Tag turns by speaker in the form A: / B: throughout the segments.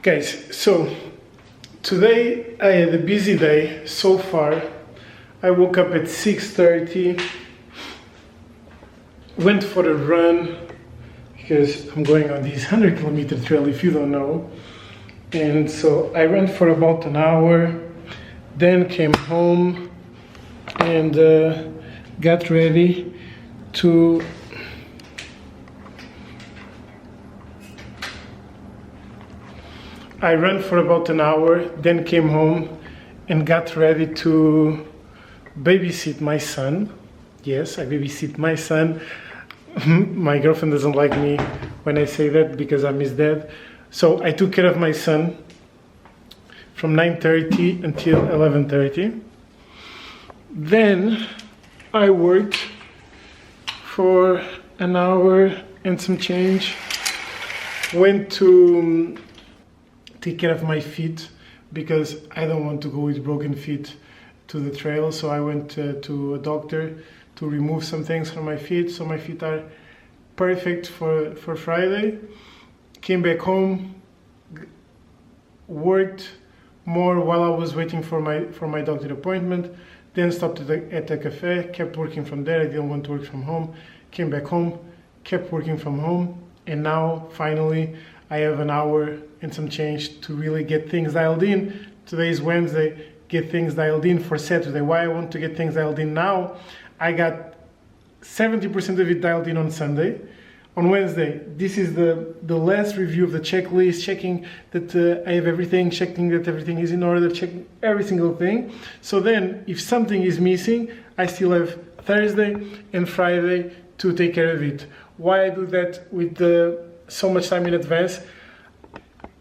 A: Guys, so today I had a busy day so far. I woke up at 6:30, went for a run because I'm going on this 100-kilometer trail if you don't know. And so I ran for about an hour, then came home and got ready to I ran for about an hour, then came home and got ready to babysit my son. Yes, I babysit my son. My girlfriend doesn't like me when I say that because I'm his dad. So I took care of my son from 9:30 until 11:30. Then I worked for an hour and some change. Went to take care of my feet because I don't want to go with broken feet to the trail. So I went to a doctor to remove some things from my feet. So my feet are perfect for Friday. Came back home, worked more while I was waiting for my doctor appointment. Then stopped at a cafe, kept working from there. I didn't want to work from home. Came back home, kept working from home. And now finally I have an hour and some change to really get things dialed in. Today is Wednesday, get things dialed in for Saturday. Why I want to get things dialed in now? I got 70% of it dialed in on Sunday. On Wednesday, this is the last review of the checklist, checking that I have everything, checking that everything is in order, checking every single thing. So then, if something is missing, I still have Thursday and Friday to take care of it. Why I do that with so much time in advance?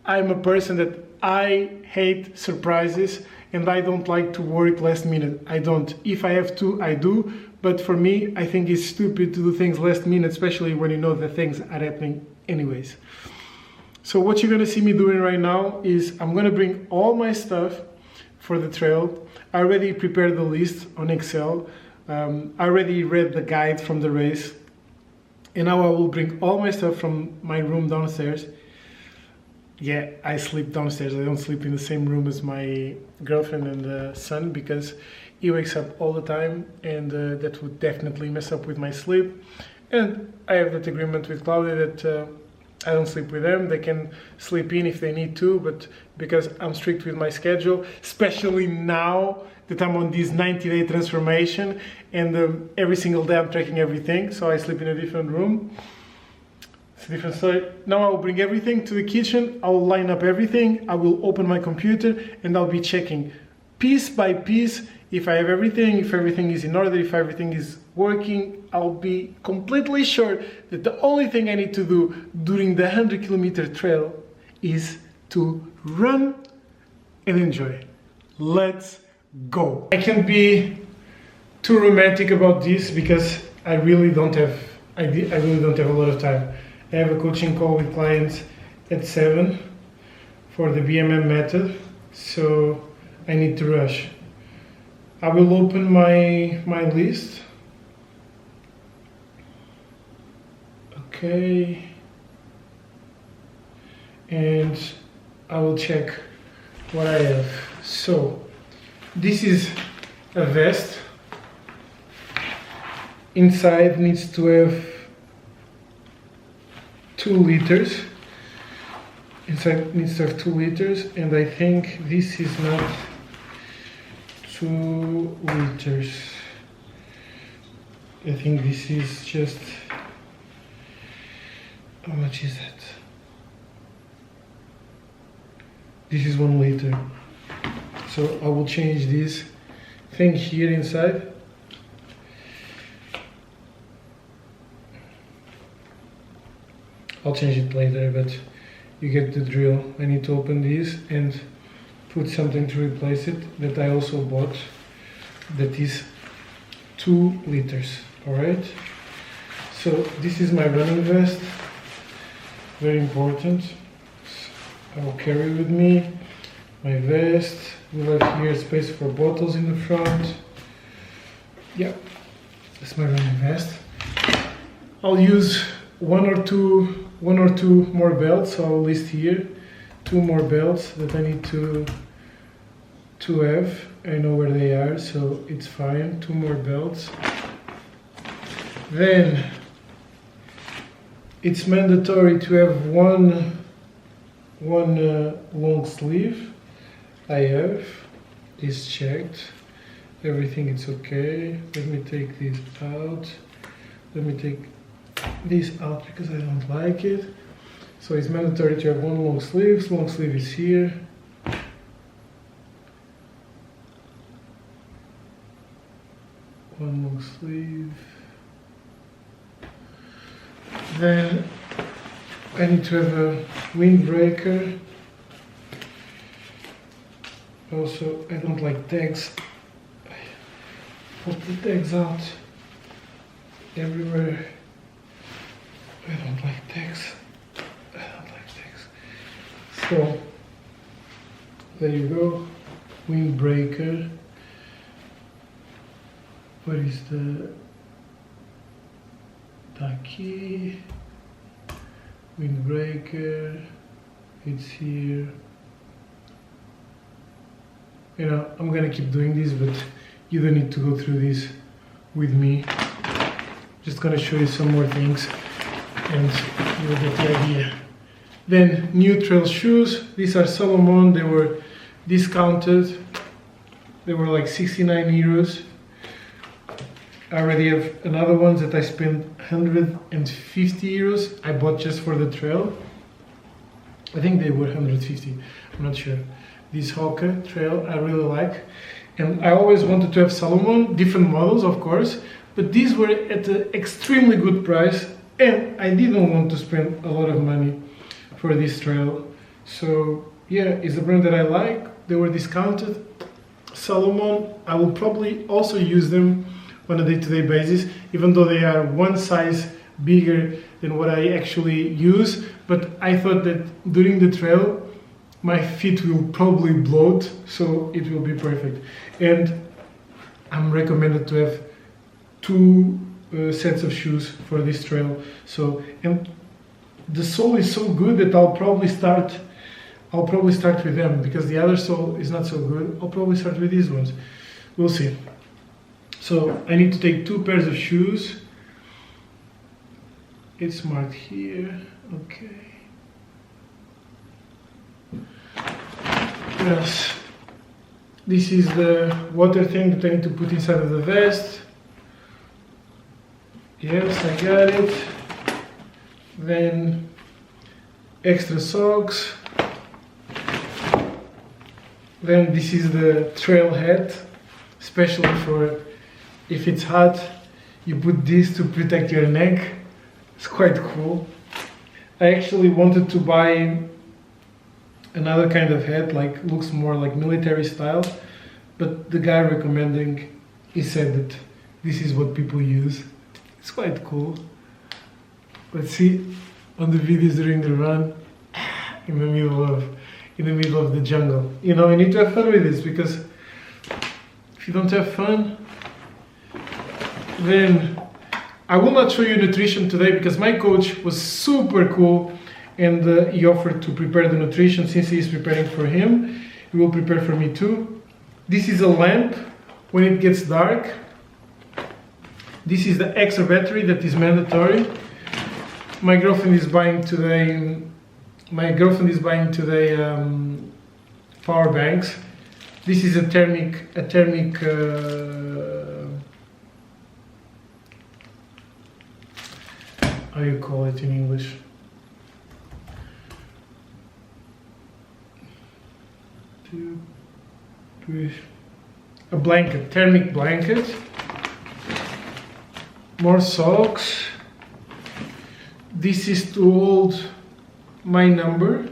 A: I'm a person that I hate surprises and I don't like to work last minute. I don't. If I have to, I do. But for me, I think it's stupid to do things last minute, especially when you know that things are happening anyways. So what you're gonna see me doing right now is I'm gonna bring all my stuff for the trail. I already prepared the list on Excel. I already read the guide from the race. And now I will bring all my stuff from my room downstairs. Yeah, I sleep downstairs. I don't sleep in the same room as my girlfriend and son because he wakes up all the time and that would definitely mess up with my sleep. And I have that agreement with Claudia that I don't sleep with them. They can sleep in if they need to, but because I'm strict with my schedule, especially now that I'm on this 90-day transformation and every single day I'm tracking everything, so I sleep in a different room. It's a different story. Now I will bring everything to the kitchen, I will line up everything, I will open my computer and I'll be checking piece by piece if I have everything, if everything is in order, if everything is working. I'll be completely sure that the only thing I need to do during the 100-kilometer trail is to run and enjoy. Let's go. I can't be too romantic about this because I really don't have a lot of time. I have a coaching call with clients at 7 for the BMM method, so I need to rush. I will open my list. Okay. And I will check what I have. So this is a vest. Inside needs to have 2 liters. Inside needs to have 2 liters, and I think this is not 2 liters. I think this is just, how much is that? This is 1 liter. So I will change this thing here inside. I'll change it later, but you get the drill. I need to open this and put something to replace it that I also bought that is 2 liters. Alright, so this is my running vest, very important. I will carry with me my vest. We'll have here space for bottles in the front. Yeah, that's my running vest. I'll use one or two more belts, so I'll list here. 2 more belts that I need to have. I know where they are, so it's fine. 2 more belts. Then it's mandatory to have one long sleeve. I have. Is checked. Everything is okay. Let me take this out. Let me take this out because I don't like it. So it's mandatory to have one long sleeve. Long sleeve is here. One long sleeve. Then I need to have a windbreaker. Also, I don't like tags. Put the tags out everywhere. I don't like tags. I don't like tags. So, there you go. Windbreaker. What is the key? Windbreaker. It's here. You know, I'm gonna keep doing this, but you don't need to go through this with me. Just gonna show you some more things and you'll get the idea. Then new trail shoes. These are Salomon. They were discounted. They were like 69 euros. I already have another ones that I spent 150 euros. I bought just for the trail. I think they were 150. I'm not sure. This Hoka trail I really like, and I always wanted to have Salomon, different models of course, but these were at an extremely good price and I didn't want to spend a lot of money for this trail. So yeah, it's a brand that I like. They were discounted. Salomon, I will probably also use them on a day-to-day basis, even though they are one size bigger than what I actually use, but I thought that during the trail my feet will probably bloat, so it will be perfect. And I'm recommended to have 2 sets of shoes for this trail. So, and the sole is so good that I'll probably start with them, because the other sole is not so good. I'll probably start with these ones. We'll see. So I need to take 2 pairs of shoes. It's marked here. Okay. Yes, this is the water thing that I need to put inside of the vest. Yes, I got it. Then extra socks. Then this is the trail hat, especially for if it's hot. You put this to protect your neck. It's quite cool. I actually wanted to buy another kind of hat, like looks more like military style, but the guy recommending, he said that this is what people use. It's quite cool. Let's see on the videos during the run in the middle of the jungle. You know, you need to have fun with this, because if you don't have fun, then I will not show you nutrition today, because my coach was super cool. And he offered to prepare the nutrition. Since he is preparing for him, he will prepare for me too. This is a lamp when it gets dark. This is the extra battery that is mandatory. My girlfriend is buying today. Power banks. This is a thermic. How do you call it in English? A blanket, thermic blanket. More socks. This is to hold my number.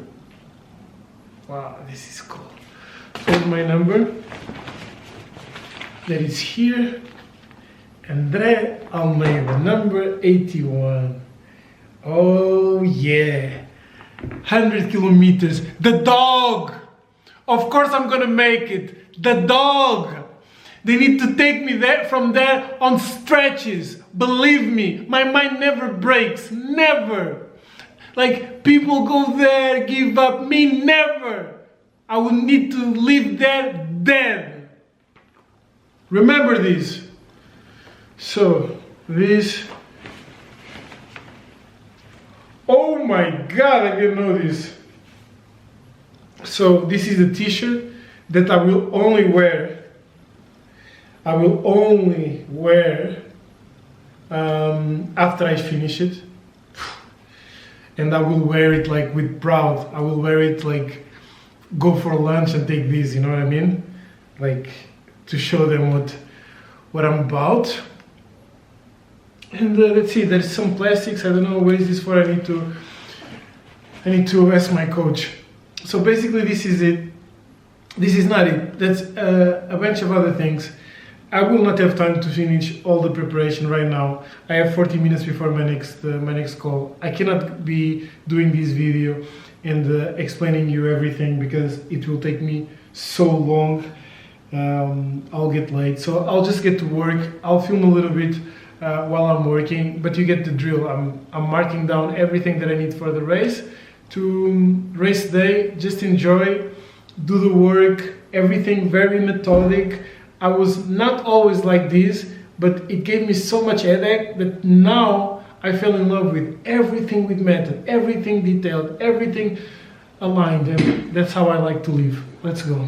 A: Wow, this is cool. Hold my number. That is here. André Almeida, number 81. Oh yeah. 100 kilometers. The dog! Of course I'm gonna make it. The dog! They need to take me there from there on stretches. Believe me, my mind never breaks. Never. Like, people go there, give up. Me, never. I would need to live there dead. Remember this. So, this. Oh my God, I didn't know this. So, this is a t-shirt that I will only wear. I will only wear after I finish it. And I will wear it like with pride. I will wear it like go for lunch and take this, you know what I mean? Like to show them what I'm about. And let's see, there's some plastics. I don't know what is this for. I need to ask my coach. So basically this is it. This is not it. That's a bunch of other things. I will not have time to finish all the preparation right now. I have 40 minutes before my next call. I cannot be doing this video and explaining you everything because it will take me so long. I'll get late, so I'll just get to work. I'll film a little bit while I'm working, but you get the drill. I'm marking down everything that I need for the race. To race day, just enjoy, do the work, everything very methodic. I was not always like this, but it gave me so much headache that now I fell in love with everything with method, everything detailed, everything aligned, and that's how I like to live. Let's go.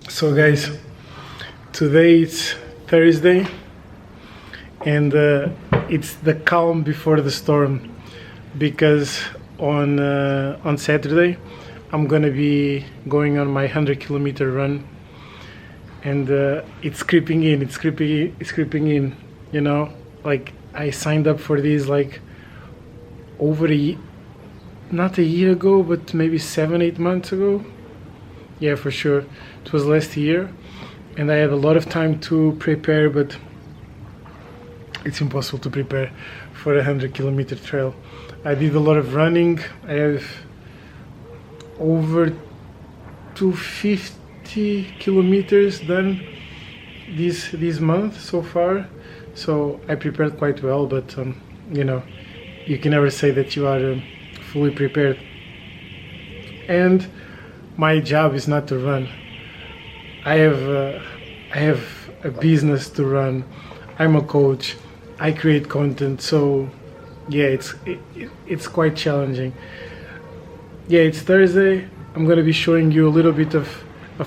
A: So guys, today it's Thursday and it's the calm before the storm, because on Saturday I'm gonna be going on my 100-kilometer run, and it's creeping in, you know. Like, I signed up for this like over not a year ago, but maybe 7-8 months ago. Yeah, for sure. It was last year, and I had a lot of time to prepare, but it's impossible to prepare for a 100-kilometer trail. I did a lot of running. I have over 250 kilometers done this month so far, so I prepared quite well, but you know, you can never say that you are fully prepared. And my job is not to run. I have a business to run. I'm a coach. I create content, so yeah, it's quite challenging. Yeah, it's Thursday. I'm gonna be showing you a little bit of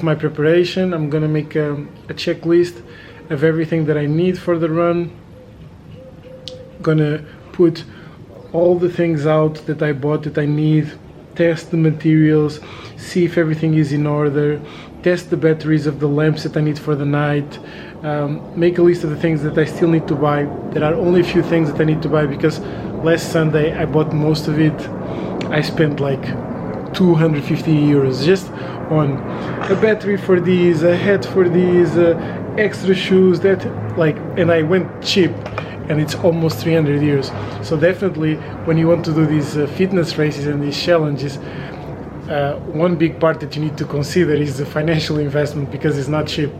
A: my preparation. I'm gonna make a checklist of everything that I need for the run. Gonna put all the things out that I bought that I need, test the materials, see if everything is in order, test the batteries of the lamps that I need for the night, make a list of the things that I still need to buy. There are only a few things that I need to buy because last Sunday I bought most of it. I spent like 250 euros just on a battery for these, a hat for these, extra shoes, that like, and I went cheap, and it's almost 300 euros. So definitely when you want to do these fitness races and these challenges, one big part that you need to consider is the financial investment, because it's not cheap.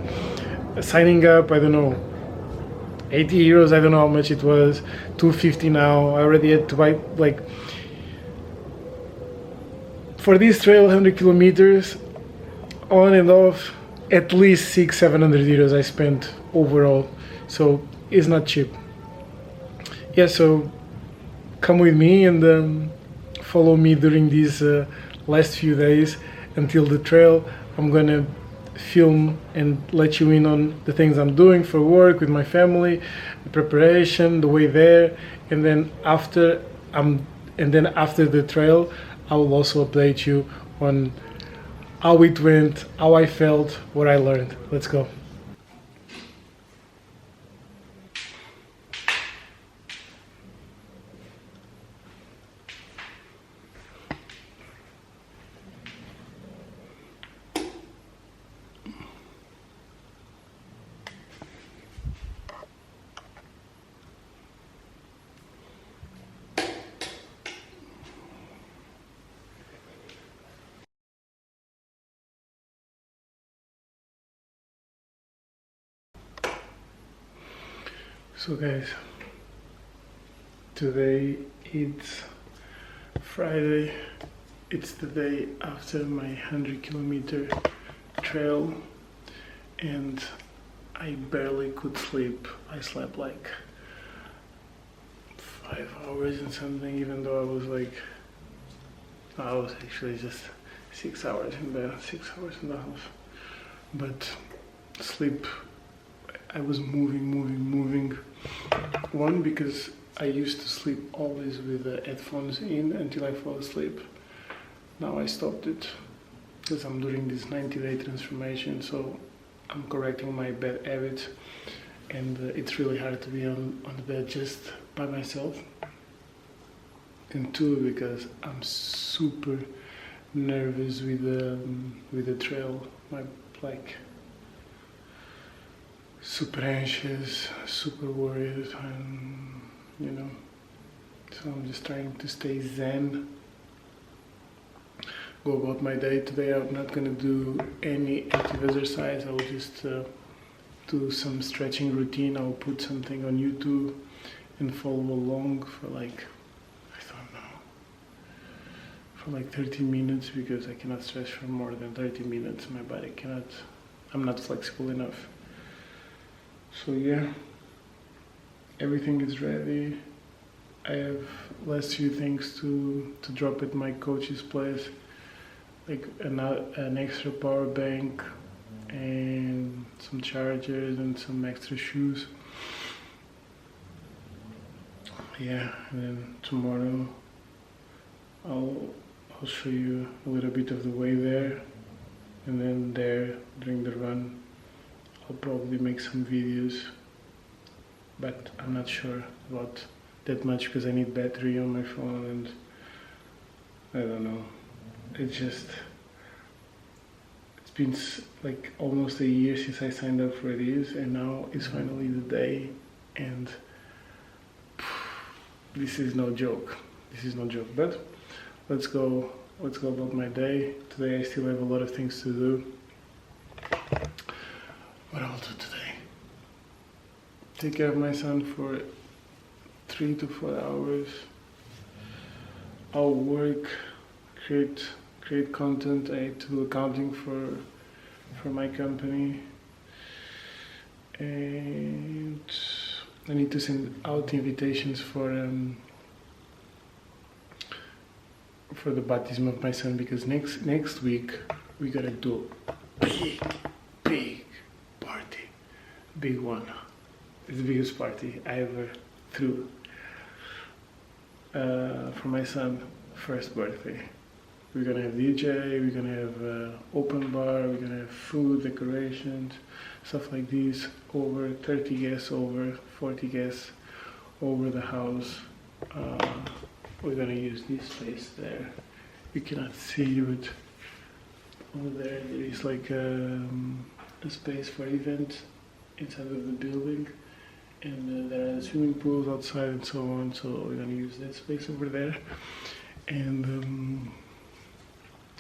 A: Signing up, I don't know, 80 euros, I don't know how much it was, 250 now. I already had to buy, like, for this trail 100 kilometers on and off, at least 600-700 euros I spent overall, so it's not cheap. Yeah, so come with me and follow me during these last few days until the trail. I'm gonna film and let you in on the things I'm doing for work, with my family, the preparation, the way there, and then after the trail I will also update you on how it went, how I felt, what I learned. Let's go. So guys, today it's Friday. It's the day after my 100-kilometer trail, and I barely could sleep. I slept like 5 hours and something, even though I was actually just 6 hours in bed, 6 hours and a half. But sleep, I was moving. One, because I used to sleep always with the headphones in until I fall asleep. Now I stopped it because I'm doing this 90-day transformation, so I'm correcting my bed habits, and it's really hard to be on the bed just by myself. And two, because I'm super nervous with the trail. My like super anxious, super worried, and you know, so I'm just trying to stay zen, go about my day. Today I'm not gonna do any active exercise. I will just do some stretching routine. I'll put something on YouTube and follow along for like, I don't know, for like 30 minutes, because I cannot stretch for more than 30 minutes. My body cannot, I'm not flexible enough. So yeah, everything is ready. I have last few things to drop at my coach's place, like an extra power bank and some chargers and some extra shoes. Yeah, and then tomorrow I'll show you a little bit of the way there, and then there during the run I'll probably make some videos, but I'm not sure about that much because I need battery on my phone, and I don't know. It's been like almost a year since I signed up for this, and now it's finally the day, and this is no joke. This is no joke. But let's go about my day. Today I still have a lot of things to do. What I'll do today: take care of my son for 3 to 4 hours. I'll work, create content. I need to do accounting for my company, and I need to send out invitations for the baptism of my son, because next week we gotta do a big party, big one. It's the biggest party I ever threw for my son's first birthday. We're gonna have DJ, we're gonna have open bar, we're gonna have food, decorations, stuff like this. Over 30 guests, over 40 guests over the house. We're gonna use this space there. You cannot see, but over there is like a space for events inside of the building, and there are swimming pools outside and so on. So we're gonna use that space over there, and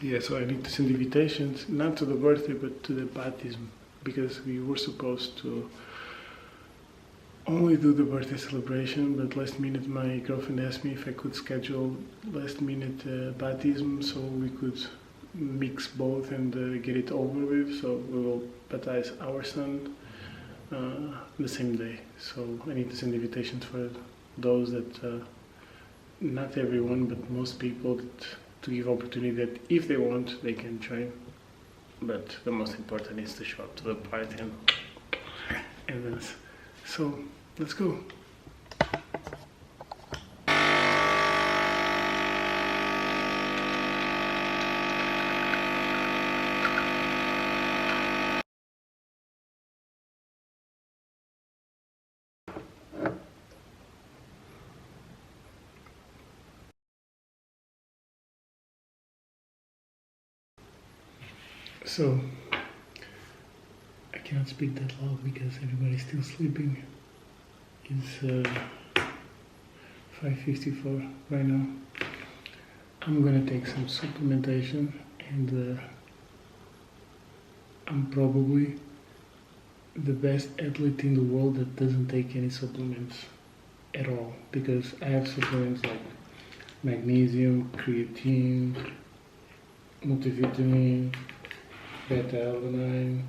A: yeah. So I need to send invitations, not to the birthday but to the baptism, because we were supposed to only do the birthday celebration, but last minute my girlfriend asked me if I could schedule last minute baptism, so we could mix both and get it over with. So we will baptize our son the same day. So I need to send invitations for those that, not everyone, but most people, that, to give opportunity that if they want they can join. But the most important is to show up to the party and dance. So let's go. So I cannot speak that loud because everybody's still sleeping. It's 5:54 right now. I'm gonna take some supplementation, and I'm probably the best athlete in the world that doesn't take any supplements at all, because I have supplements like magnesium, creatine, multivitamin, beta-alanine,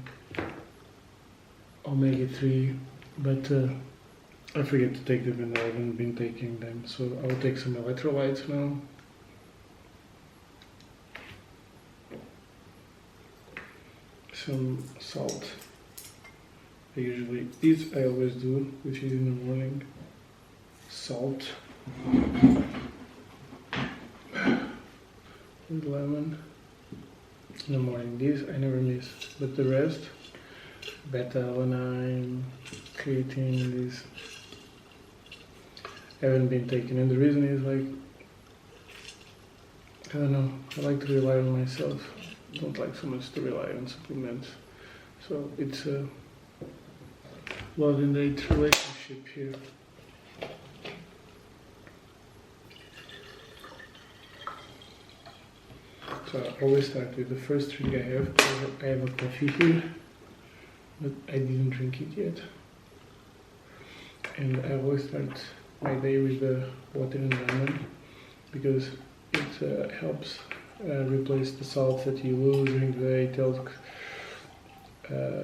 A: omega-3, but I forget to take them and I haven't been taking them, so I'll take some electrolytes now. Some salt. This I always do, which is in the morning. Salt with lemon in the morning. This I never miss, but the rest, beta-alanine, creatine, this haven't been taken, and the reason is like, I don't know, I like to rely on myself. I don't like so much to rely on supplements. So it's a love and hate relationship here. So I always start with the first drink I have. I have a coffee here, but I didn't drink it yet. And I always start my day with the water and lemon, because it helps replace the salts that you lose during the day. It helps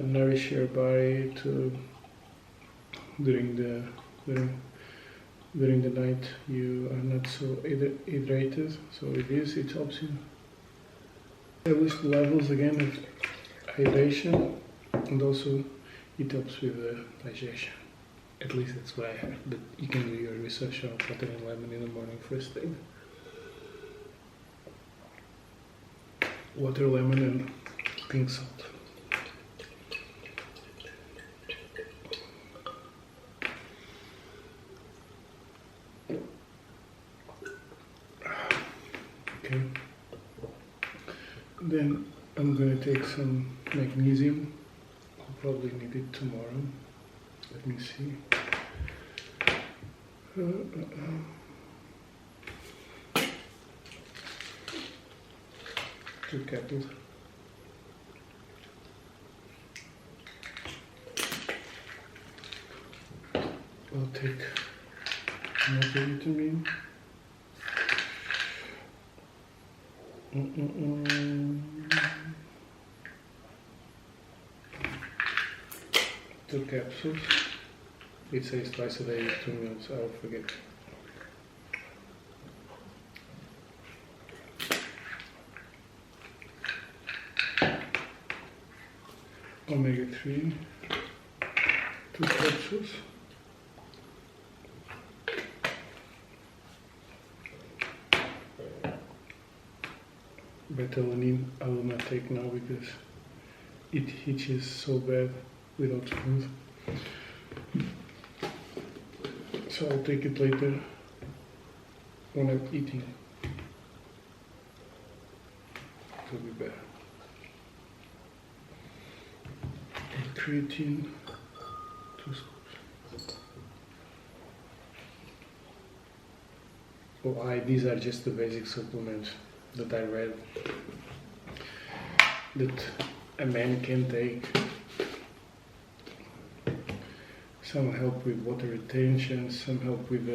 A: nourish your body during the night. You are not so hydrated, so with this it helps you establish the levels again of hydration, and also it helps with the digestion. At least that's what I have, but you can do your research on water and lemon in the morning first thing. Water, lemon, and pink salt. Okay. Then I'm going to take some magnesium. I'll probably need it tomorrow. Let me see. 2 capsules. I'll take multivitamin. Two capsules. It says twice a day, 2 meals. I'll forget. Omega-3, 2 capsules. Beta-alanine I will not take now because it itches so bad without food. So I'll take it later when I'm eating. It will be better. And creatine, 2 scoops. Oh, these are just the basic supplements that I read that a man can take. Some help with water retention, some help with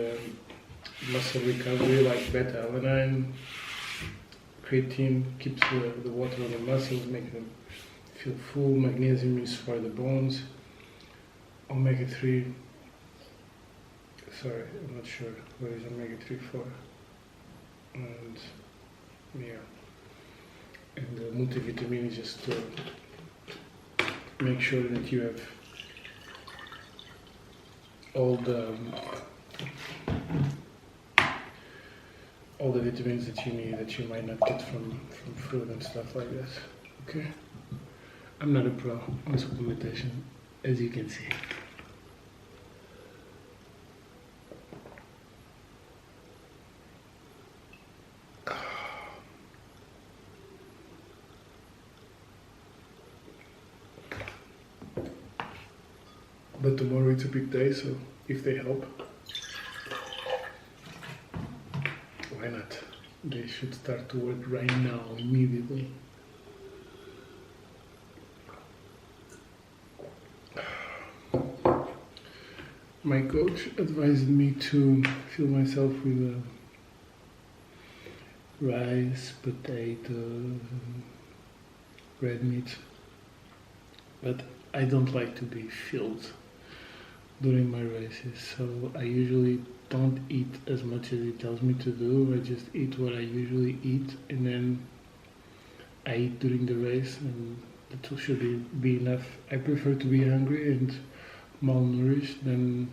A: muscle recovery, like beta-alanine. Creatine keeps the water on the muscles, making them feel full. Magnesium is for the bones. Omega-3, sorry, I'm not sure what is omega-3 for. And yeah, and the multivitamin is just to make sure that you have all the vitamins that you need, that you might not get from fruit and stuff like this. Okay, I'm not a pro on supplementation, as you can see. But tomorrow it's a big day, so if they help, why not? They should start to work right now, immediately. My coach advised me to fill myself with rice, potatoes, red meat, but I don't like to be filled during my races, so I usually don't eat as much as it tells me to do. I just eat what I usually eat, and then I eat during the race, and that should be enough. I prefer to be hungry and malnourished than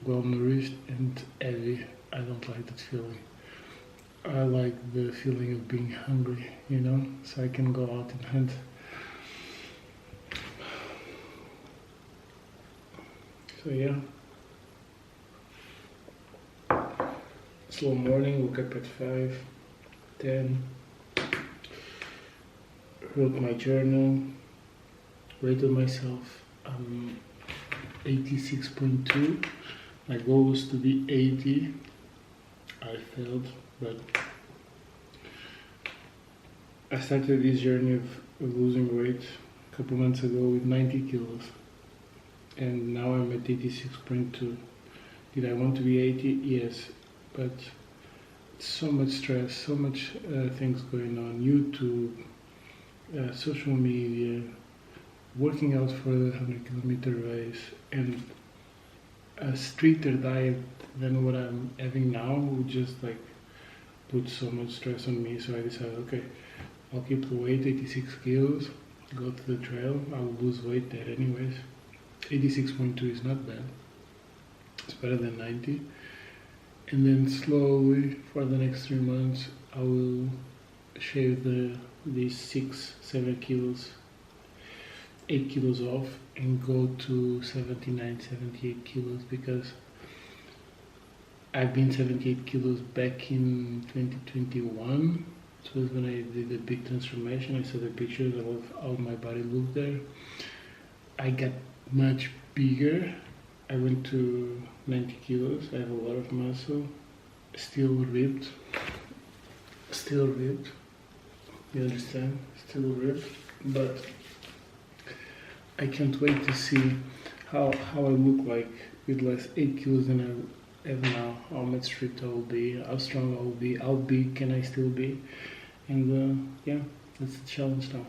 A: well nourished and heavy. I don't like that feeling. I like the feeling of being hungry, you know, so I can go out and hunt. So yeah, slow morning, woke up at 5, 10, wrote my journal, rated myself. 86.2. My goal was to be 80. I failed, but I started this journey of losing weight a couple months ago with 90 kilos. And now I'm at 86.2. Did I want to be 80? Yes, but so much stress, so much things going on. YouTube, social media, working out for the 100-kilometer race, and a stricter diet than what I'm having now would just like put so much stress on me. So I decided, okay, I'll keep the weight, 86 kilos, go to the trail. I will lose weight there anyways. 86.2 is not bad. It's better than 90. And then slowly for the next 3 months, I will shave these 6-7 kilos, 8 kilos off, and go to 79, 78 kilos, because I've been 78 kilos back in 2021. So that's when I did a big transformation. I saw the pictures of how my body looked there. I got much bigger. I went to 90 kilos. I have a lot of muscle. Still ripped. You understand? Still ripped. But I can't wait to see how I look like with less 8 kilos than I have now. How much stripped I will be, how strong I will be, how big can I still be. And yeah, that's the challenge now.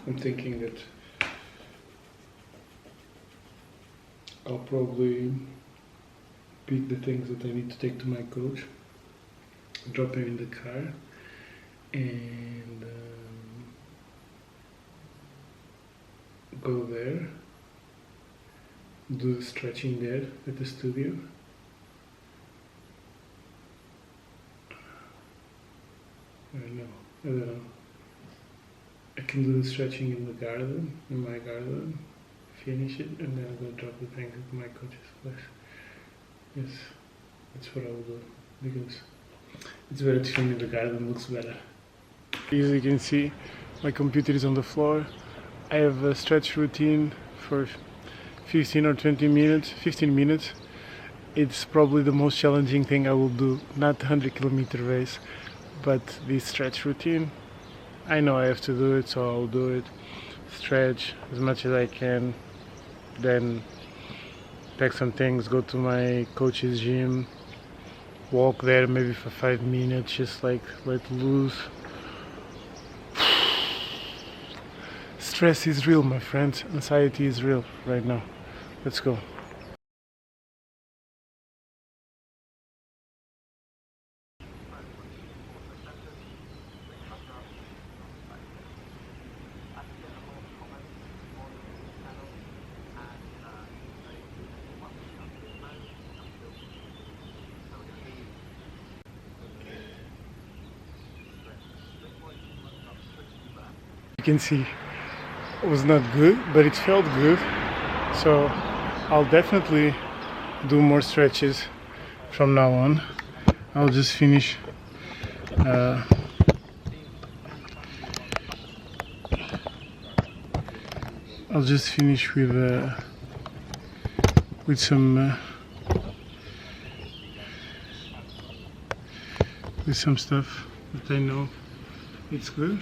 A: I'm thinking that I'll probably pick the things that I need to take to my coach, drop him in the car, and go there, do the stretching there at the studio. I don't know. I can do the stretching in the garden, in my garden, finish it, and then I'll go drop the things at my coach's place. Yes, that's what I will do, because it's better to film in the garden, looks better. As you can see, my computer is on the floor. I have a stretch routine for 15 or 20 minutes, 15 minutes. It's probably the most challenging thing I will do, not 100-kilometer race, but this stretch routine. I know I have to do it, so I'll do it. Stretch as much as I can, then pack some things, go to my coach's gym, walk there maybe for 5 minutes, just like let loose. Stress is real, my friends. Anxiety is real right now. Let's go. You can see was not good, but it felt good. So I'll definitely do more stretches from now on. I'll just finish with some stuff that I know it's good,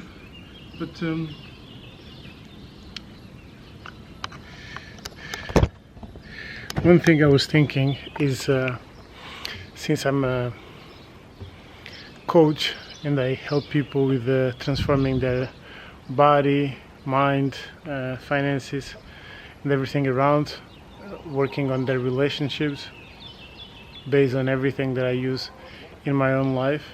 A: but one thing I was thinking is since I'm a coach and I help people with transforming their body, mind, finances and everything around, working on their relationships based on everything that I use in my own life.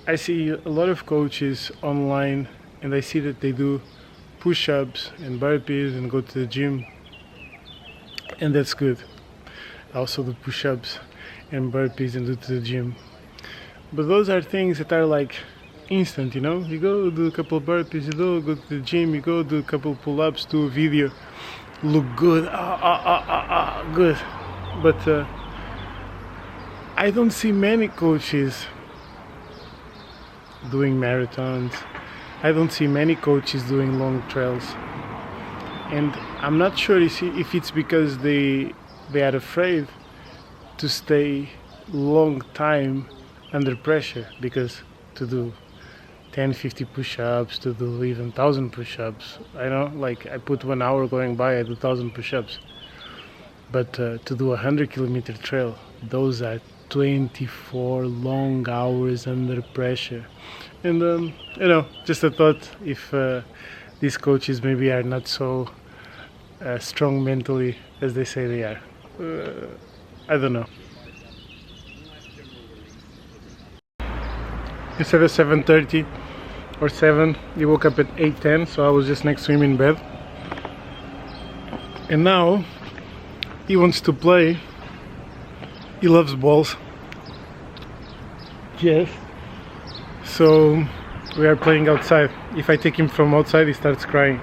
A: I see a lot of coaches online and I see that they do push-ups and burpees and go to the gym, and that's good. I also do push-ups and burpees and go to the gym, but those are things that are like instant, you know. You go do a couple of burpees, you go to the gym, you go do a couple pull-ups, do a video, look good, good. But I don't see many coaches doing marathons. I don't see many coaches doing long trails, and I'm not sure if it's because they are afraid to stay long time under pressure, because to do 10-50 push-ups, to do even 1,000 push-ups, I know, like I put 1 hour going by, I do 1,000 push-ups, but to do a 100-kilometer trail, those are 24 long hours under pressure. And you know, just a thought, if these coaches maybe are not so strong mentally as they say they are. I don't know. Instead of 7:30 or 7, he woke up at 8:10, so I was just next to him in bed. And now he wants to play. He loves balls. Yes. So we are playing outside. If I take him from outside, he starts crying.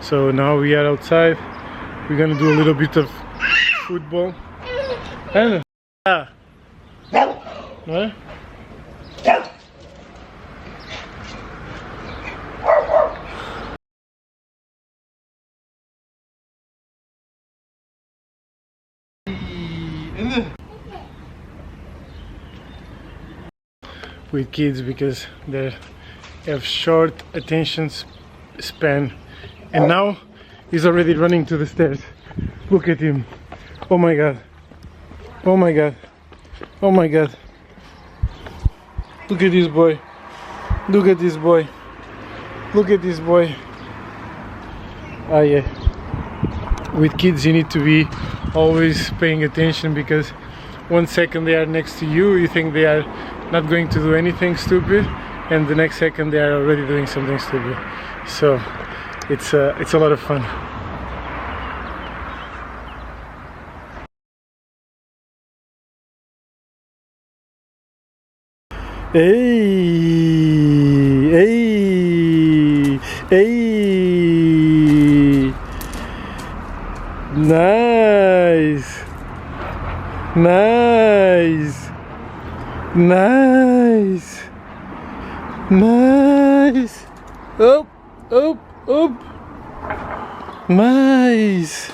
A: So now we are outside. We're gonna do a little bit of football. What? With kids, because they have short attention span, and now he's already running to the stairs. Look at him. Oh my god, oh my god, oh my god. Look at this boy, look at this boy, look at this boy. Ah yeah, with kids you need to be always paying attention, because 1 second they are next to you, you think they are not going to do anything stupid, and the next second they are already doing something stupid. So it's a lot of fun. Hey, hey, hey. Nice, nice, nice, nice. Up, up, up. Nice,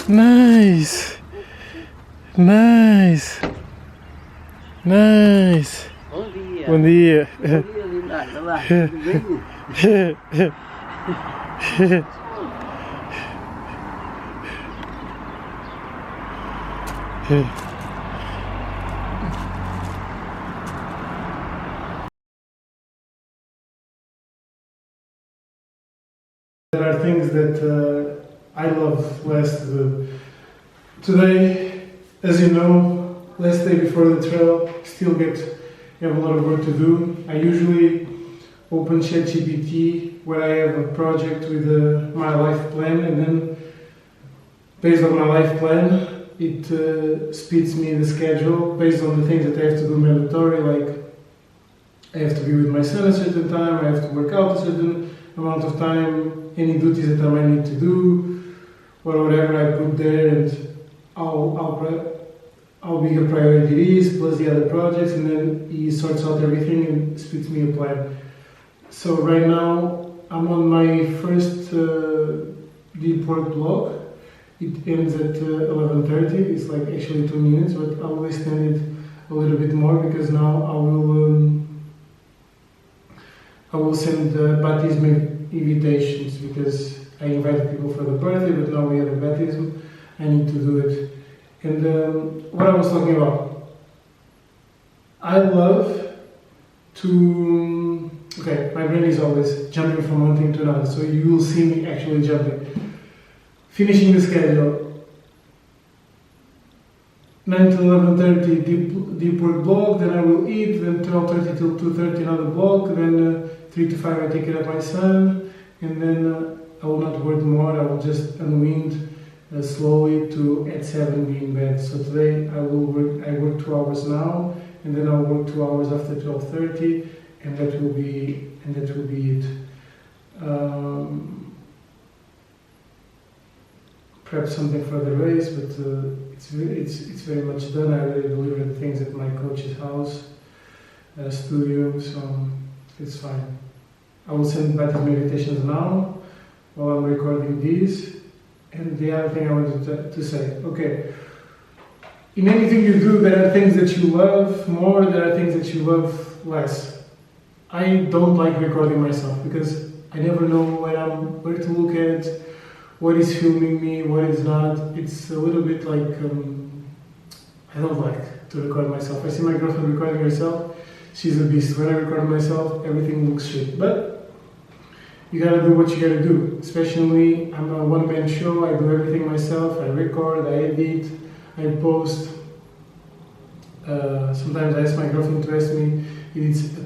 A: nice, nice, nice.
B: Bom dia.
A: Bom dia.
B: Bom dia, lindada. Olha lá, tudo bem?
A: There are things that I love less to do. Today, as you know, last day before the trail, still have a lot of work to do. I usually open ChatGPT where I have a project with my life plan, and then based on my life plan, it speeds me the schedule based on the things that I have to do mandatory, like I have to be with my son at a certain time, I have to work out a certain amount of time, any duties that I might need to do, or whatever I put there, and how big a priority it is, plus the other projects, and then he sorts out everything and splits me a plan. So right now I'm on my first deep work block. It ends at 11:30. It's like actually 2 minutes, but I will extend it a little bit more because now I will send baptism invitations because I invited people for the birthday, but now we have a baptism. I need to do it. And what I was talking about, I love to. Okay, my brain is always jumping from one thing to another, so you will see me actually jumping. Finishing the schedule, 9 to 11:30 deep work block, then I will eat, then 12:30 till 2:30 another block, then 3 to 5 I take care of my son, and then I will not work more, I will just unwind slowly to at 7 be in bed. So today I work 2 hours now, and then I'll work 2 hours after 12:30, and that will be it. Perhaps something for the race, but it's very much done. I already delivered the things at my coach's house, studio, so it's fine. I will send baptism invitations now while I'm recording these. And the other thing I wanted to say, okay, in anything you do, there are things that you love more, there are things that you love less. I don't like recording myself because I never know where to look at, what is filming me, what is not. It's a little bit like, I don't like to record myself. I see my girlfriend recording herself, she's a beast. When I record myself, everything looks shit. But you gotta do what you gotta do. Especially, I'm a one-man show, I do everything myself. I record, I edit, I post. Sometimes I ask my girlfriend to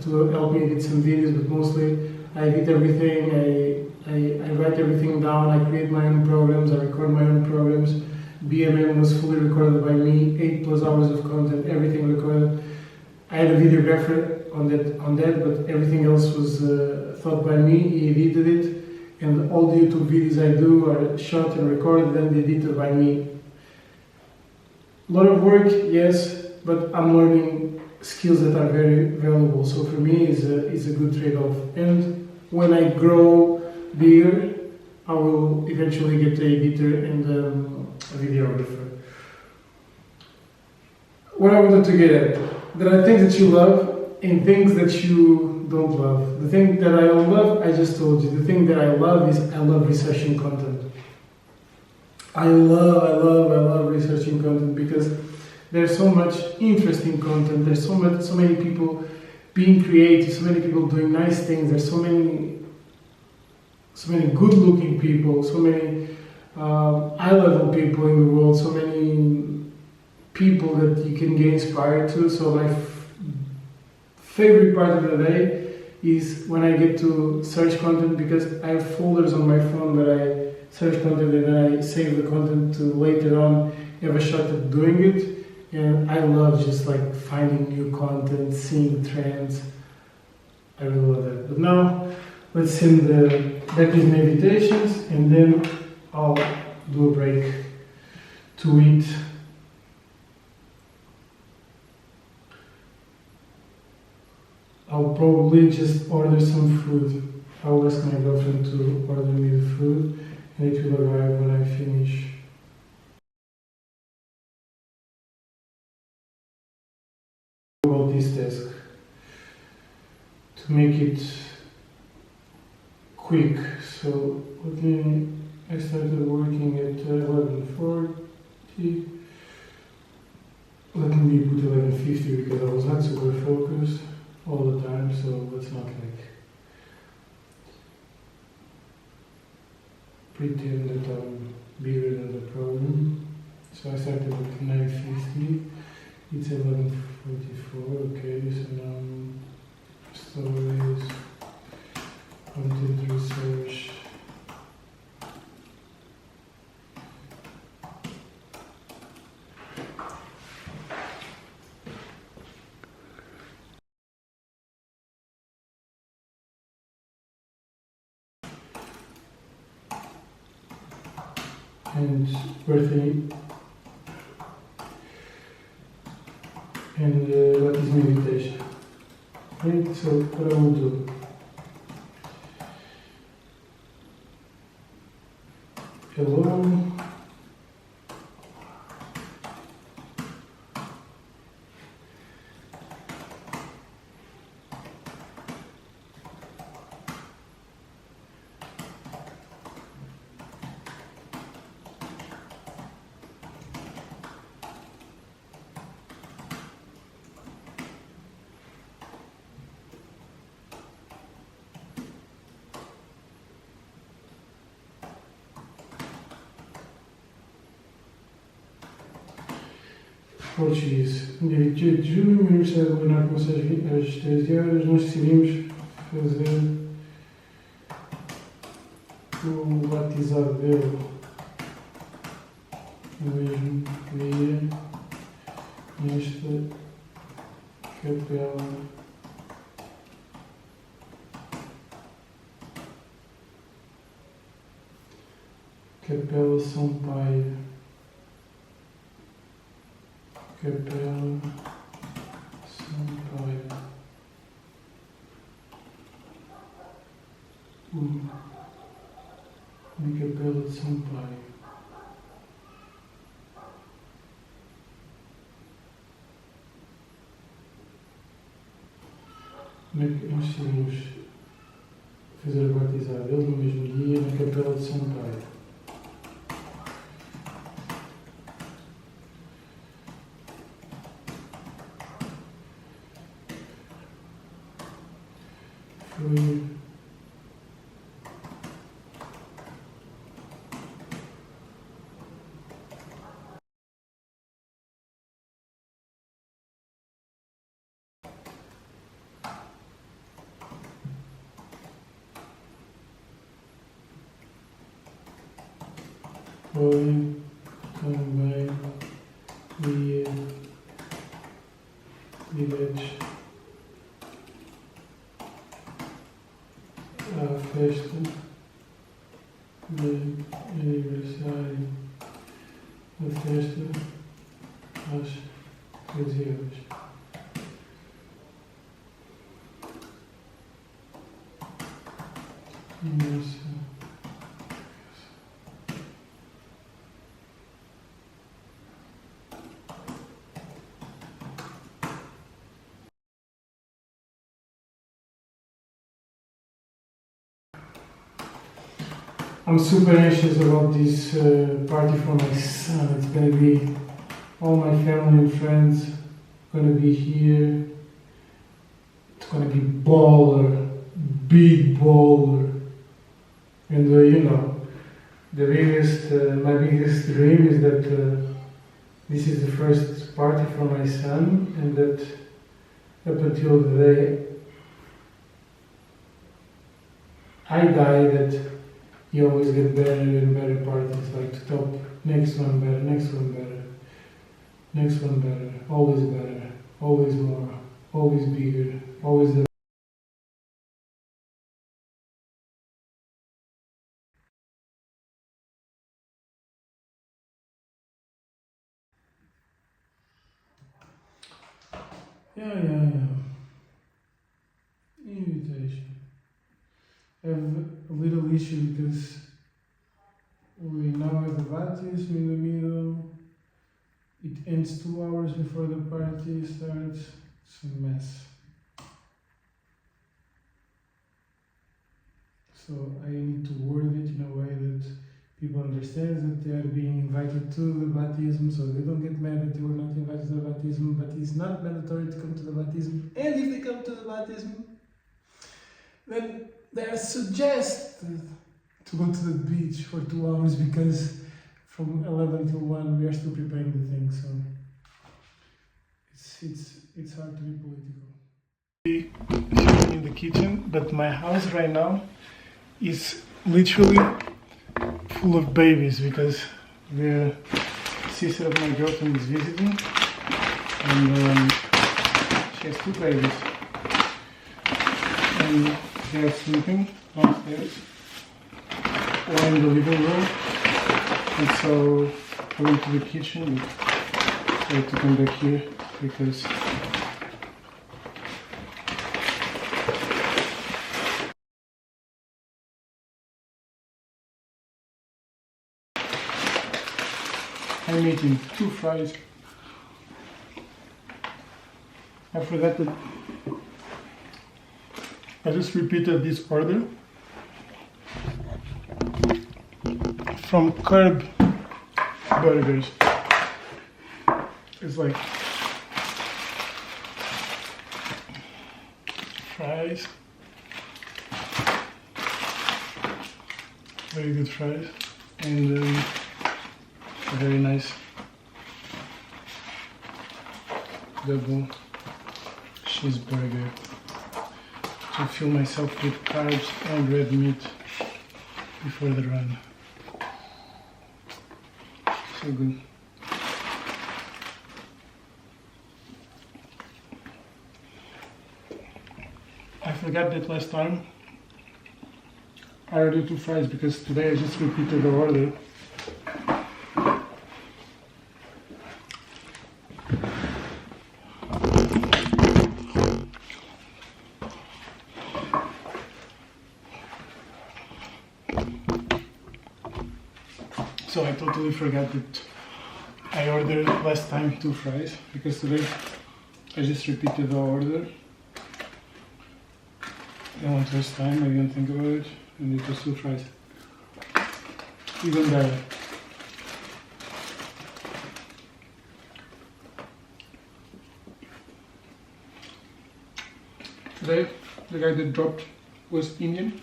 A: to help me edit some videos, but mostly I edit everything, I write everything down, I create my own programs, I record my own programs. BMM was fully recorded by me, 8+ hours of content, everything recorded. I had a videographer on that, but everything else was thought by me. He edited it, and all the YouTube videos I do are shot and recorded and edited by me. A lot of work, yes, but I'm learning skills that are very valuable. So for me, it's a good trade-off. And when I grow bigger, I will eventually get an editor and a videographer. What I wanted to get at, there are things that you love and things that you don't love. The thing that I don't love, I just told you. The thing that I love is I love researching content. I love researching content because there's so much interesting content. There's so many people being creative, so many people doing nice things. There's so many good-looking people, so many high-level people in the world, so many people that you can get inspired to. So my favorite part of the day is when I get to search content, because I have folders on my phone that I search content and then I save the content to later on have a shot at doing it. And I love just like finding new content, seeing trends. I really love that. But now let's send the baptism invitations and then I'll do a break to eat. I'll probably just order some food. I'll ask my girlfriend to order me the food and it will arrive when I finish. About this desk to make it quick. So I started working at 11:40. Let me put 11:50 because I was not super focused all the time, so let's not like pretend that I'm bigger than the problem. So I started at 9:50. It's 11:44. Okay, so now stories, content research. and birthday and what is meditation. Right? So what I will do. Hello. Português. Dia 28 de junho, o Universidade de Leonardo começou às 13 horas. Nós decidimos fazer o batizado dele no mesmo dia, nesta capela. Capela São Paio. Capela São Paio. Na Capela de São Paio. Nós decidimos fazer a batizada dele no mesmo dia na Capela de São Paio. Foi também dia diretos à festa de aniversário da festa às 13 horas. I'm super anxious about this party for my son. It's gonna be all my family and friends gonna be here. It's gonna be baller, big baller. And you know, my biggest dream is that this is the first party for my son, and that up until the day I die, that you always get better and better parties, like top, next one better, next one better, next one better, always more, always bigger, always the Yeah. Invitation. I have a little issue because we now have the baptism in the middle. It ends 2 hours before the party starts. It's a mess. So I need to word it in a way that people understand that they are being invited to the baptism, so they don't get mad that they were not invited to the baptism, but it's not mandatory to come to the baptism. And if they come to the baptism, then they are suggested to go to the beach for 2 hours, because from 11 till 1 we are still preparing the thing, so it's hard to be political. Sitting in the kitchen, but my house right now is literally full of babies because the sister of my girlfriend is visiting, and she has 2 babies, and they are sleeping downstairs or in the living room. And so I went to the kitchen, but I had to come back here because I'm eating 2 fries. I forgot that I just repeated this order from Curb Burgers. It's like fries, very good fries, and a very nice double cheeseburger to fill myself with carbs and red meat before the run. So good. I forgot that last time I ordered 2 fries because today I just repeated the order. So I totally forgot that I ordered last time 2 fries because today I just repeated the order. I don't want to waste time, I didn't think about it, and it was 2 fries. Even better. Today the guy that dropped was Indian.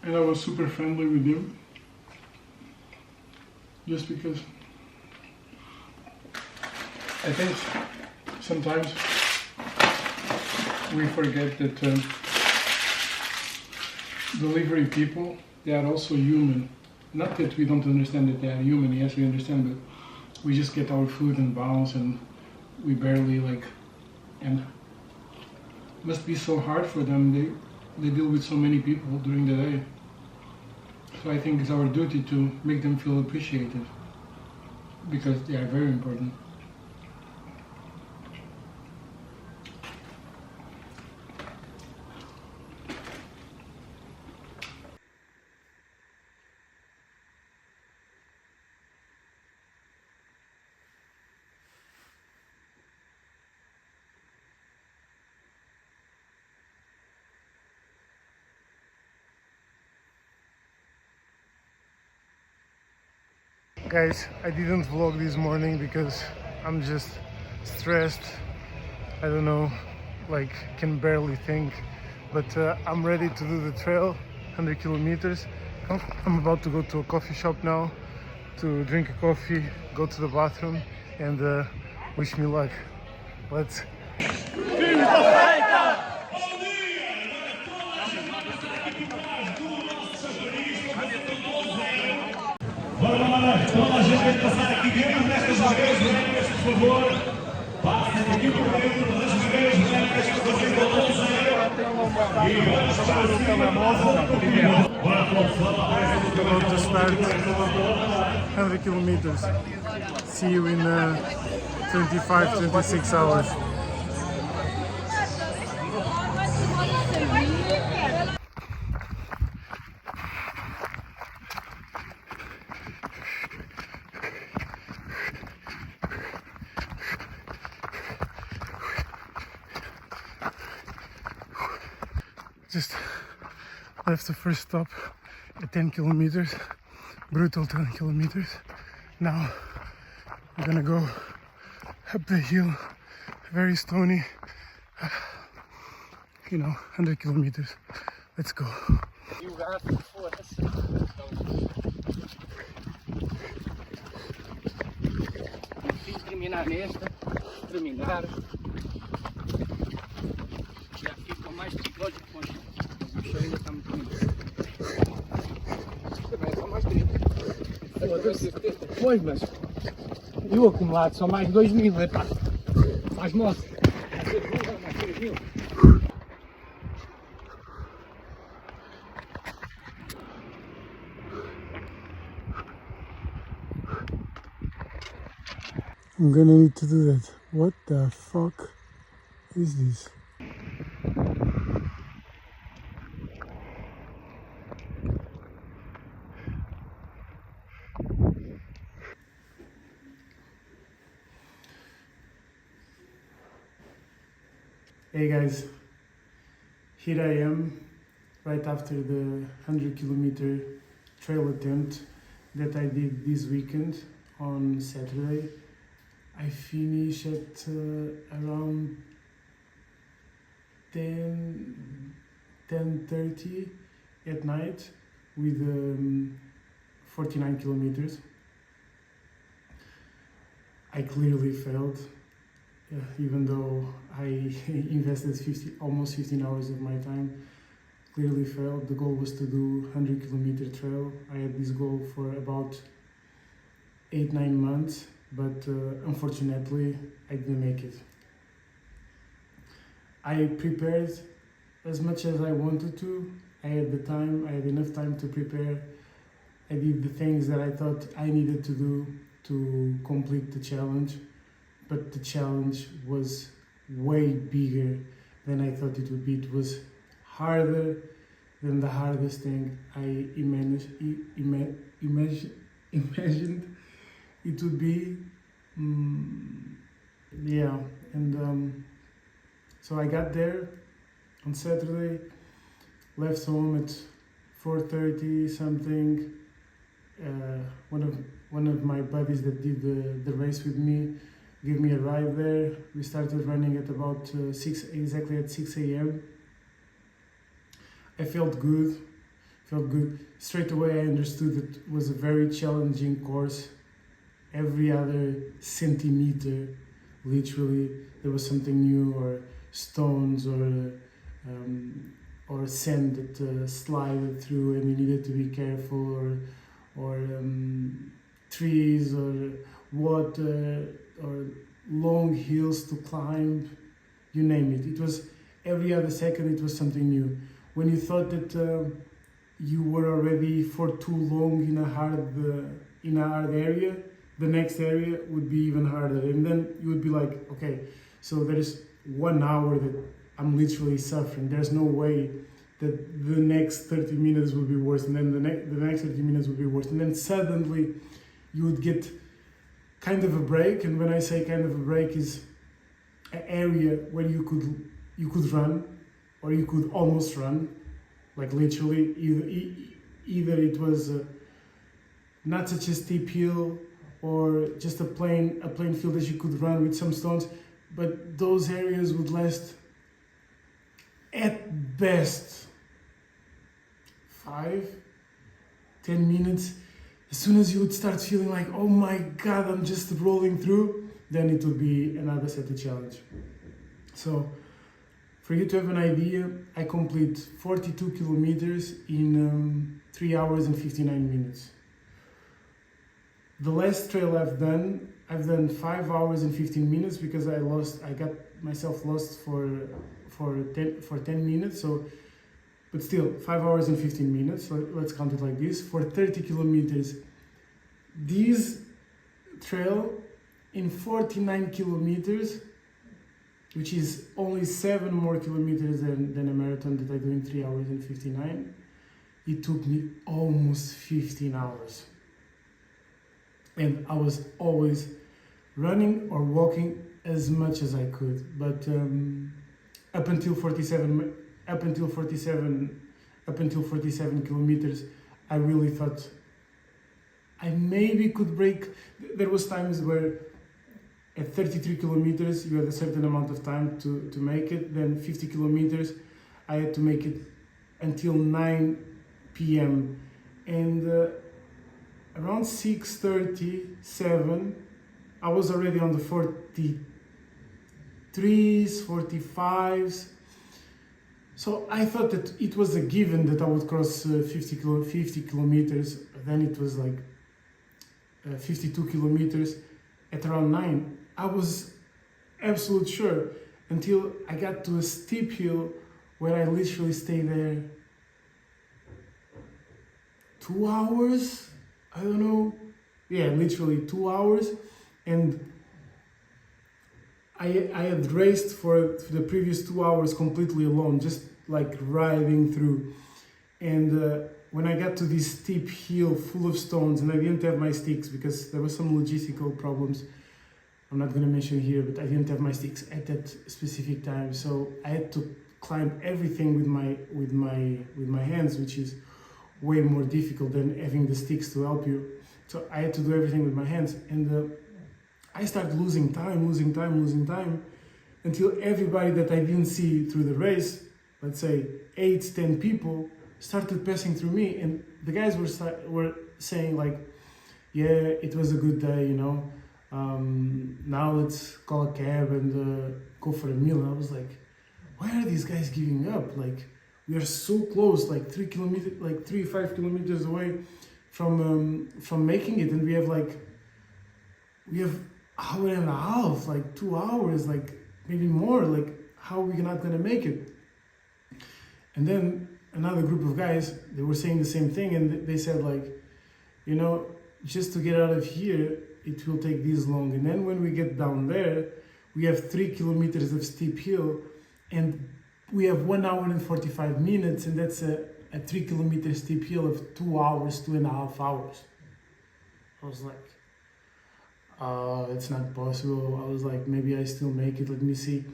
A: And I was super friendly with him, just because I think sometimes we forget that delivery people, they are also human. Not that we don't understand that they are human, yes we understand, but we just get our food and bounce and we barely and it must be so hard for them. They deal with so many people during the day. So I think it's our duty to make them feel appreciated because they are very important. Guys, I didn't vlog this morning because I'm just stressed. I don't know, can barely think. But I'm ready to do the trail, 100 kilometers. I'm about to go to a coffee shop now to drink a coffee, go to the bathroom, and wish me luck. Let's.
C: Então a gente vai passar aqui dentro nestas barreiras brancas, por favor. Passem aqui por dentro das barreiras brancas que vocês vão fazer. E vamos para o telemóvel.
A: About to start 100 kilometers. See you in 25-26 hours. Just left the first stop at 10 kilometers, brutal 10 kilometers. Now we're gonna go up the hill, very stony, 100 kilometers. Let's go.
B: Terminar nesta, terminar. Já fica mais psicológico com o bicho ainda está muito bonito. Também é só mais 30. Pois, mas e o acumulado são mais 2.000, epá. Faz moça. Viu?
A: I'm gonna need to do that. What the fuck is this? Hey guys, here I am right after the 100-kilometer trail attempt that I did this weekend on Saturday. I finished at around 10:30 at night with 49 kilometers. I clearly failed, even though I invested almost 15 hours of my time. Clearly failed. The goal was to do 100-kilometer trail. I had this goal for about 8-9 months, but unfortunately I didn't make it. I prepared as much as I wanted to. I had the time, I had enough time to prepare. I did the things that I thought I needed to do to complete the challenge, but the challenge was way bigger than I thought it would be. It was harder than the hardest thing I imagined it would be. Yeah, and so I got there on Saturday, left home at 4:30 something. One of my buddies that did the race with me gave me a ride there. We started running at about exactly at 6 a.m. I felt good. Straight away I understood that it was a very challenging course. Every other centimeter, literally, there was something new, or stones, or sand that slided through and you needed to be careful, or trees, or water, or long hills to climb, you name it. It was every other second it was something new. When you thought that you were already for too long in a hard area, the next area would be even harder, and then you would be like, okay, so there's 1 hour that I'm literally suffering. There's no way that the next 30 minutes would be worse, and then the next 30 minutes would be worse, and then suddenly you would get kind of a break. And when I say kind of a break, is an area where you could run, or you could almost run, like literally. Either it was not such a steep hill, or just a plain field that you could run with some stones, but those areas would last at best 5-10 minutes. As soon as you would start feeling like, oh my god, I'm just rolling through, then it would be another set of challenge. So for you to have an idea, I complete 42 kilometers in 3 hours and 59 minutes. The last trail I've done 5 hours and 15 minutes because I got myself lost for 10 minutes. So, but still 5 hours and 15 minutes. So let's count it like this: for 30 kilometers. This trail in 49 kilometers, which is only 7 more kilometers than a marathon that I do in 3 hours and 59. It took me almost 15 hours. And I was always running or walking as much as I could. But up until 47 kilometers, I really thought I maybe could break. There was times where at 33 kilometers, you had a certain amount of time to make it. Then 50 kilometers, I had to make it until 9 p.m. And around 6:37, I was already on the 43s, 45s. So I thought that it was a given that I would cross 50 kilometers. Then it was like 52 kilometers at around 9. I was absolutely sure. until I got to a steep hill where I literally stayed there 2 hours. I don't know. Yeah, literally 2 hours. And I had raced for the previous 2 hours completely alone, just like riding through. And when I got to this steep hill full of stones, and I didn't have my sticks because there were some logistical problems I'm not going to mention here, but I didn't have my sticks at that specific time, so I had to climb everything with my hands, which is way more difficult than having the sticks to help you. So I had to do everything with my hands, and I started losing time, until everybody that I didn't see through the race, let's say 8-10 people, started passing through me, and the guys were saying like, yeah, it was a good day, you know. Now let's call a cab and go for a meal. And I was like, why are these guys giving up? Like, we are so close, like 5 kilometers away from making it, and we have hour and a half, like 2 hours, like maybe more. Like, how are we not gonna make it? And then another group of guys, they were saying the same thing, and they said like, you know, just to get out of here, it will take this long. And then when we get down there, we have 3 kilometers of steep hill, and we have 1 hour and 45 minutes, and that's a 3 kilometer steep hill of 2 hours, 2.5 hours. I was like, it's not possible. I was like, maybe I still make it, let me see.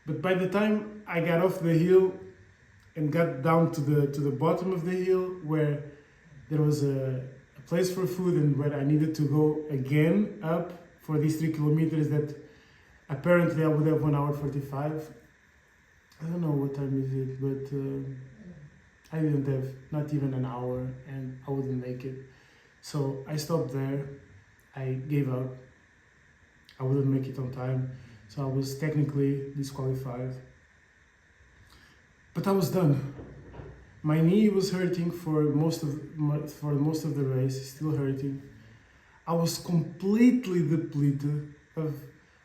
A: But by the time I got off the hill and got down to the bottom of the hill, where there was a place for food and where I needed to go again up for these 3 kilometers that apparently I would have 1 hour 45. I don't know what time is it, but I didn't have not even an hour, and I wouldn't make it. So I stopped there. I gave up. I wouldn't make it on time, so I was technically disqualified. But I was done. My knee was hurting for most of the race, still hurting. I was completely depleted of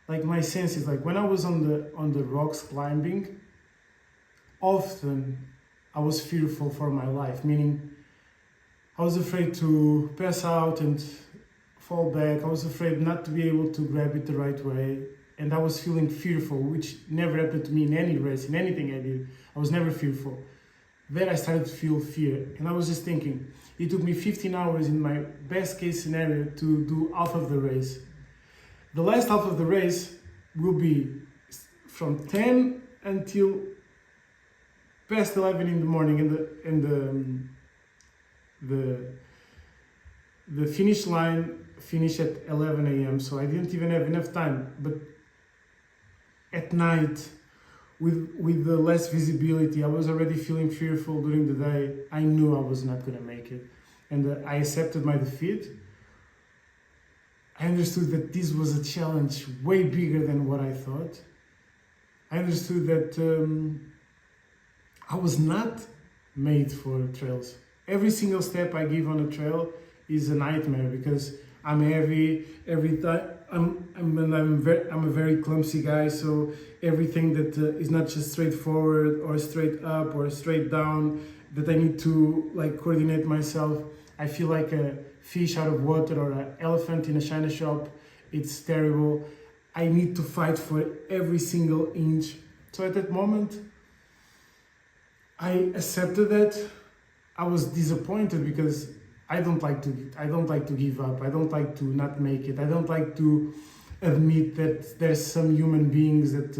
A: like my senses. Like when I was on the rocks climbing, often I was fearful for my life, meaning I was afraid to pass out and fall back. I was afraid not to be able to grab it the right way, and I was feeling fearful, which never happened to me in any race, in anything I did. I was never fearful. Then I started to feel fear, and I was just thinking, it took me 15 hours in my best case scenario to do half of the race. The last half of the race will be from 10 until past 11 in the morning, and the finish line finished at 11 a.m. So I didn't even have enough time. But at night, with the less visibility, I was already feeling fearful during the day. I knew I was not going to make it, and I accepted my defeat. I understood that this was a challenge way bigger than what I thought. I understood that I was not made for trails. Every single step I give on a trail is a nightmare because I'm heavy every time. I'm a very clumsy guy, so everything that is not just straightforward or straight up or straight down, that I need to like coordinate myself. I feel like a fish out of water or an elephant in a china shop. It's terrible. I need to fight for every single inch. So at that moment, I accepted that. I was disappointed because I don't like to give up. I don't like to not make it. I don't like to admit that there's some human beings that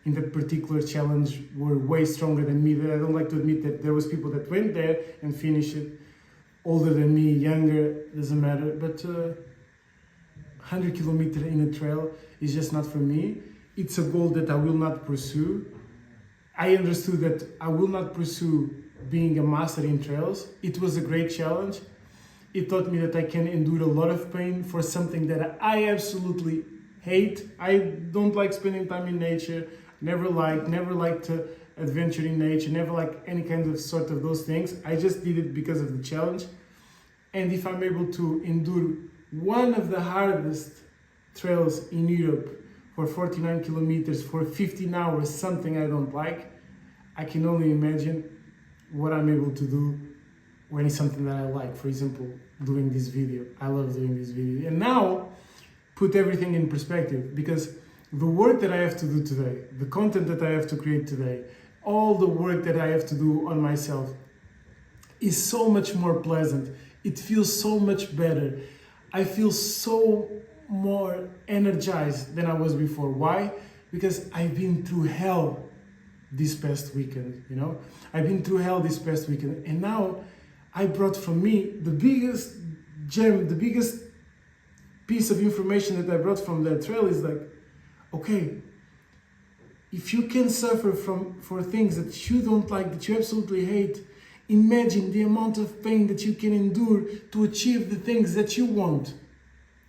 A: in that particular challenge were way stronger than me. I don't like to admit that there was people that went there and finished it, older than me, younger, doesn't matter. But 100 kilometers in a trail is just not for me. It's a goal that I will not pursue. I understood that I will not pursue being a master in trails. It was a great challenge. It taught me that I can endure a lot of pain for something that I absolutely hate. I don't like spending time in nature. Never liked to adventure in nature. Never liked any kind of sort of those things. I just did it because of the challenge. And if I'm able to endure one of the hardest trails in Europe for 49 kilometers for 15 hours, something I don't like, I can only imagine what I'm able to do when it's something that I like. For example, doing this video. I love doing this video. And now, put everything in perspective, because the work that I have to do today, the content that I have to create today, all the work that I have to do on myself is so much more pleasant. It feels so much better. I feel so more energized than I was before. Why? Because I've been through hell this past weekend, you know? I've been through hell this past weekend, and now I brought from me the biggest gem, the biggest piece of information that I brought from that trail is like, okay, if you can suffer for things that you don't like, that you absolutely hate, imagine the amount of pain that you can endure to achieve the things that you want.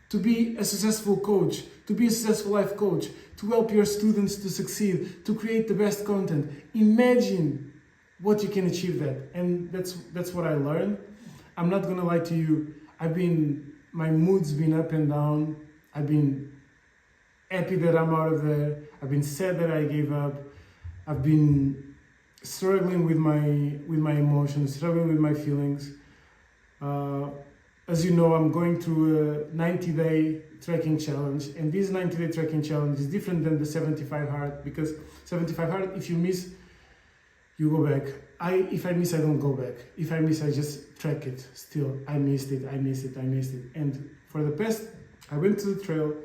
A: To be a successful coach, to be a successful life coach, to help your students to succeed, to create the best content. Imagine what you can achieve that. And that's what I learned. I'm not gonna lie to you. My mood's been up and down. I've been happy that I'm out of there. I've been sad that I gave up. I've been struggling with my emotions, struggling with my feelings. As you know, I'm going through a 90-day trekking challenge, and this 90-day trekking challenge is different than the 75 hard, because 75 hard, if you miss, you go back. If I miss, I don't go back. If I miss, I just trek it. Still, I missed it. And for the past, I went to the trail.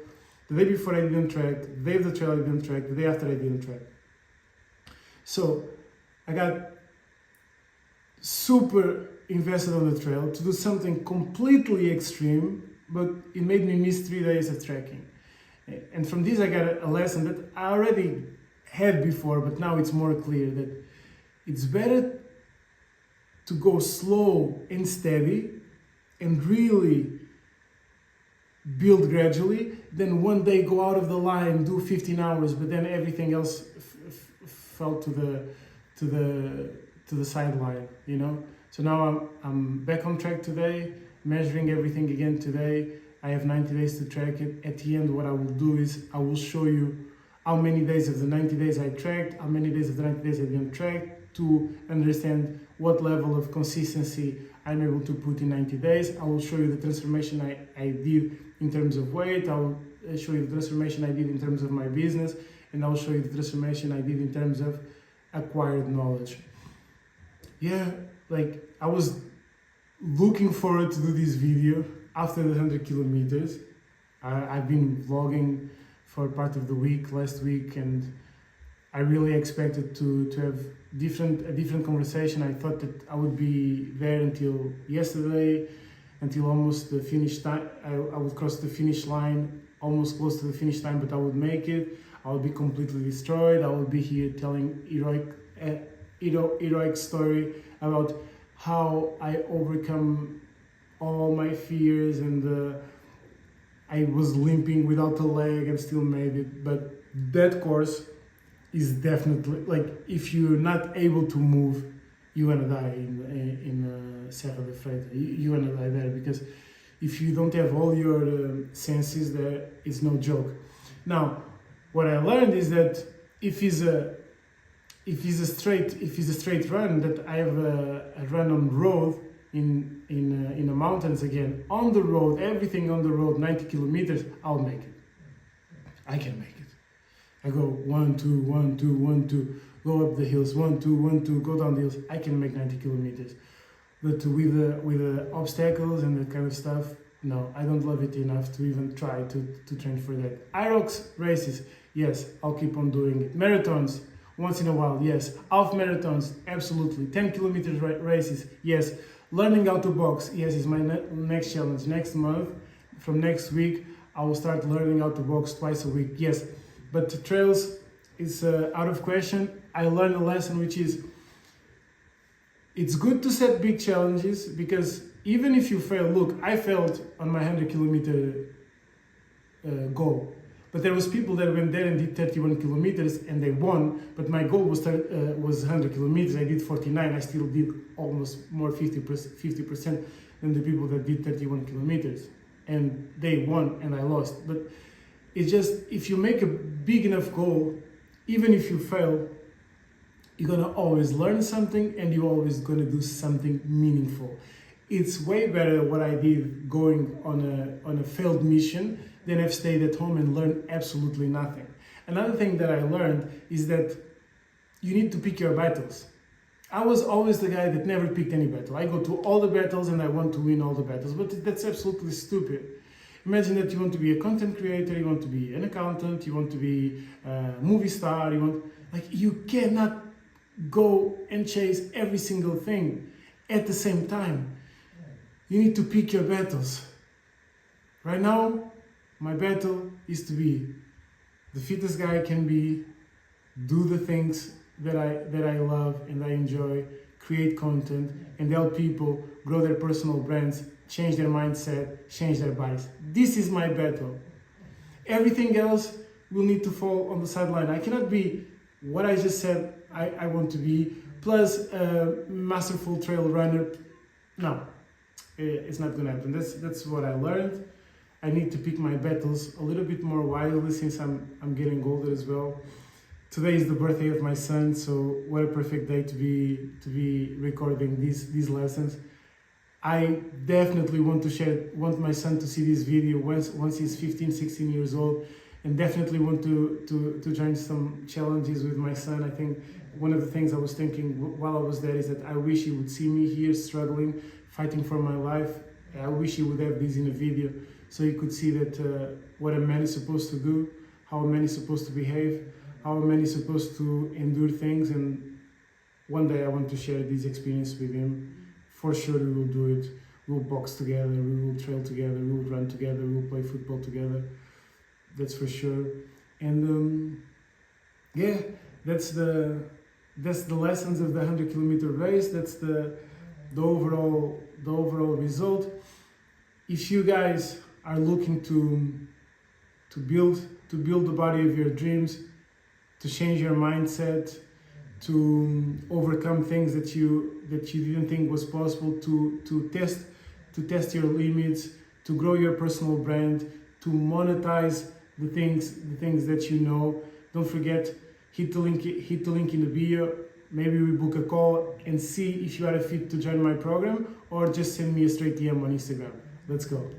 A: The day before I didn't trek, the day of the trail I didn't trek, the day after I didn't trek. So I got super invested on the trail to do something completely extreme, but it made me miss 3 days of trekking. And from this I got a lesson that I already had before, but now it's more clear that it's better to go slow and steady and really build gradually than one day go out of the line, do 15 hours, but then everything else fell to the sideline, you know? So now I'm back on track today, measuring everything again today. I have 90 days to track it. At the end, what I will do is I will show you how many days of the 90 days I tracked, how many days of the 90 days I didn't track, to understand what level of consistency I'm able to put in 90 days. I will show you the transformation I did in terms of weight. I will show you the transformation I did in terms of my business, and I will show you the transformation I did in terms of acquired knowledge. Yeah, like I was looking forward to do this video after the 100 kilometers. I've been vlogging for part of the week, last week, and I really expected to have a different conversation. I thought that I would be there until yesterday, until almost the finish time. I would cross the finish line, almost close to the finish line, but I would make it. I would be completely destroyed. I would be here telling heroic story about how I overcome all my fears, and I was limping without a leg and still made it. But that course is definitely, like, if you're not able to move, you're gonna die in Serra da Freita. You're gonna die there, because if you don't have all your senses there, it's no joke. Now, what I learned is that if it's a straight run, that I have a run on the road in the mountains again, on the road, everything on the road, 90 kilometers, I'll make it. I can make it. I go 1, 2, 1, 2, 1, 2, go up the hills, 1, 2, 1, 2, go down the hills. I can make 90 kilometers. But with the obstacles and that kind of stuff, no, I don't love it enough to even try to train for that. IROX races, yes, I'll keep on doing it. Marathons, once in a while, yes. Half marathons, absolutely. 10 kilometers races, yes. Learning how to box, yes, is my next challenge. Next month, from next week, I will start learning how to box twice a week, yes. But the trails is out of question. I learned a lesson, which is, it's good to set big challenges, because even if you fail, look, I failed on my 100 kilometer goal. But there was people that went there and did 31 kilometers and they won, but my goal was 100 kilometers. I did 49. I still did almost more 50% than the people that did 31 kilometers. And they won and I lost. But It's just if you make a big enough goal, even if you fail, you're gonna always learn something and you're always gonna do something meaningful. It's way better what I did going on a failed mission than I've stayed at home and learned absolutely nothing. Another thing that I learned is that you need to pick your battles. I was always the guy that never picked any battle. I go to all the battles and I want to win all the battles, but that's absolutely stupid. Imagine that you want to be a content creator, you want to be an accountant, you want to be a movie star, you cannot go and chase every single thing at the same time. You need to pick your battles. Right now, my battle is to be the fittest guy I can be, do the things that I love and I enjoy, create content and help people grow their personal brands, change their mindset, change their bodies. This is my battle. Everything else will need to fall on the sideline. I cannot be what I just said I want to be, plus a masterful trail runner. No, it's not gonna happen. That's what I learned. I need to pick my battles a little bit more wisely since I'm getting older as well. Today is the birthday of my son, so what a perfect day to be recording these lessons. I definitely want my son to see this video once he's 15, 16 years old, and definitely want to join some challenges with my son. I think one of the things I was thinking while I was there is that I wish he would see me here struggling, fighting for my life. I wish he would have this in a video so he could see that what a man is supposed to do, how a man is supposed to behave, how a man is supposed to endure things. And one day I want to share this experience with him. For sure we will do it. We'll box together, we will trail together, we will run together, we will play football together. That's for sure. And yeah, that's the lessons of the 100-kilometer race. That's the overall result. If you guys are looking to build the body of your dreams, to change your mindset, to overcome things that you didn't think was possible, to test your limits, to grow your personal brand, to monetize the things that you know. Don't forget, hit the link in the bio. Maybe we book a call and see if you are fit to join my program, or just send me a straight DM on Instagram. Let's go.